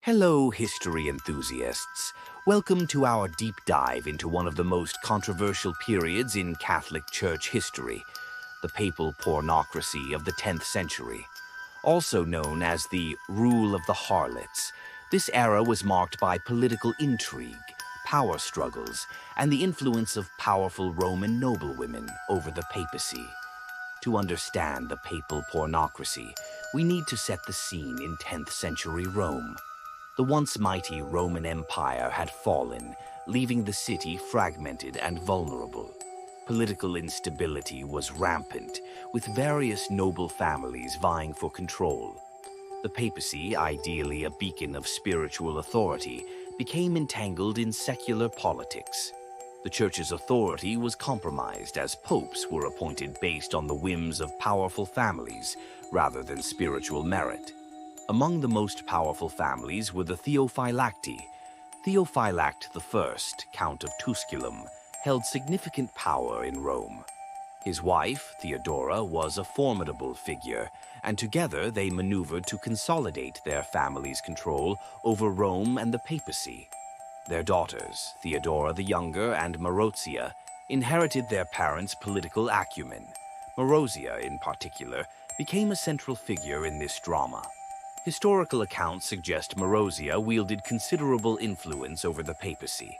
Hello, history enthusiasts. Welcome to our deep dive into one of the most controversial periods in Catholic Church history, the Papal Pornocracy of the 10th century. Also known as the Rule of the Harlots, this era was marked by political intrigue, power struggles, and the influence of powerful Roman noblewomen over the papacy. To understand the Papal Pornocracy, we need to set the scene in 10th century Rome. The once mighty Roman Empire had fallen, leaving the city fragmented and vulnerable. Political instability was rampant, with various noble families vying for control. The papacy, ideally a beacon of spiritual authority, became entangled in secular politics. The church's authority was compromised as popes were appointed based on the whims of powerful families rather than spiritual merit. Among the most powerful families were the Theophylacti. Theophylact I, Count of Tusculum, held significant power in Rome. His wife, Theodora, was a formidable figure, and together they maneuvered to consolidate their family's control over Rome and the papacy. Their daughters, Theodora the Younger and Marozia, inherited their parents' political acumen. Marozia, in particular, became a central figure in this drama. Historical accounts suggest Marozia wielded considerable influence over the papacy.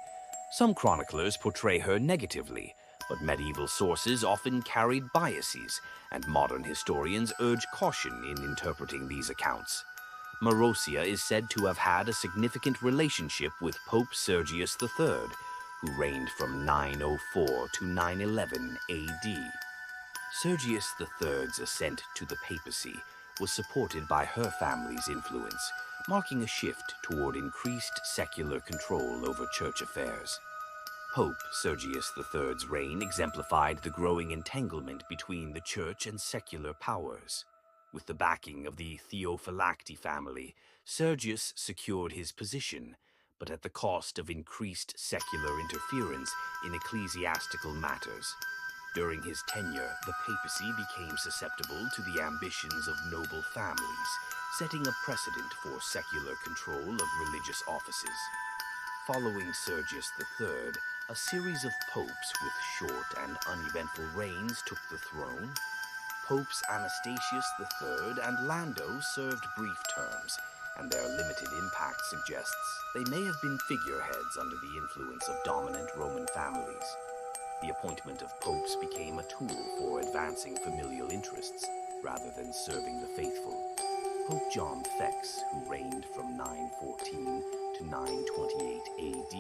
Some chroniclers portray her negatively, but medieval sources often carried biases, and modern historians urge caution in interpreting these accounts. Marozia is said to have had a significant relationship with Pope Sergius III, who reigned from 904 to 911 AD. Sergius III's ascent to the papacy was supported by her family's influence, marking a shift toward increased secular control over church affairs. Pope Sergius III's reign exemplified the growing entanglement between the church and secular powers. With the backing of the Theophylacti family, Sergius secured his position, but at the cost of increased secular interference in ecclesiastical matters. During his tenure, the papacy became susceptible to the ambitions of noble families, setting a precedent for secular control of religious offices. Following Sergius III, a series of popes with short and uneventful reigns took the throne. Popes Anastasius III and Lando served brief terms, and their limited impact suggests they may have been figureheads under the influence of dominant Roman families. The appointment of popes became a tool for advancing familial interests rather than serving the faithful. Pope John VI, who reigned from 914 to 928 AD,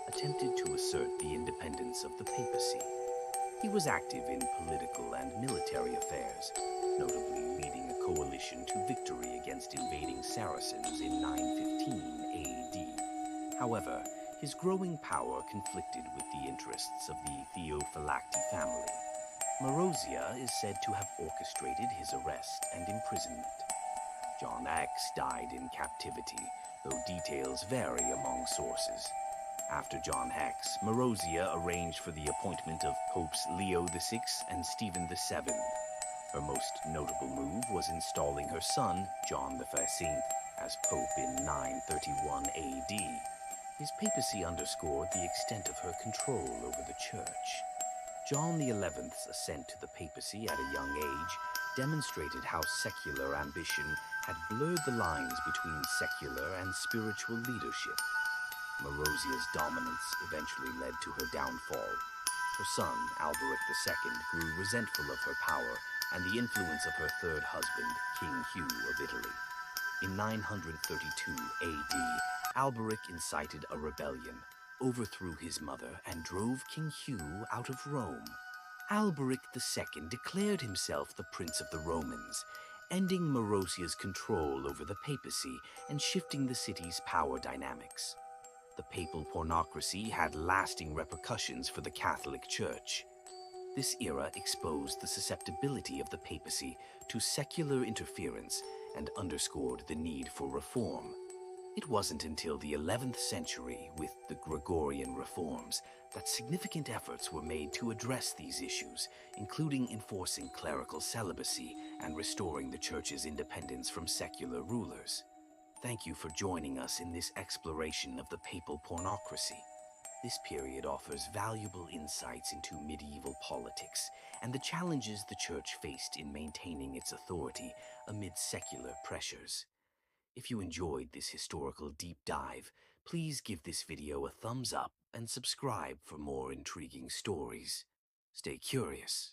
attempted to assert the independence of the papacy. He was active in political and military affairs, notably leading a coalition to victory against invading Saracens in 915 AD. However, his growing power conflicted with the interests of the Theophylacti family. Marozia is said to have orchestrated his arrest and imprisonment. John X died in captivity, though details vary among sources. After John X, Marozia arranged for the appointment of Popes Leo VI and Stephen VII. Her most notable move was installing her son, John XIII, as Pope in 931 AD. His papacy underscored the extent of her control over the church. John XI's ascent to the papacy at a young age demonstrated how secular ambition had blurred the lines between secular and spiritual leadership. Marozia's dominance eventually led to her downfall. Her son, Alberic II, grew resentful of her power and the influence of her third husband, King Hugh of Italy. In 932 AD, Alberic incited a rebellion, overthrew his mother, and drove King Hugh out of Rome. Alberic II declared himself the Prince of the Romans, ending Marozia's control over the papacy and shifting the city's power dynamics. The papal pornocracy had lasting repercussions for the Catholic Church. This era exposed the susceptibility of the papacy to secular interference and underscored the need for reform. It wasn't until the 11th century, with the Gregorian reforms, that significant efforts were made to address these issues, including enforcing clerical celibacy and restoring the Church's independence from secular rulers. Thank you for joining us in this exploration of the papal pornocracy. This period offers valuable insights into medieval politics and the challenges the Church faced in maintaining its authority amid secular pressures. If you enjoyed this historical deep dive, please give this video a thumbs up and subscribe for more intriguing stories. Stay curious.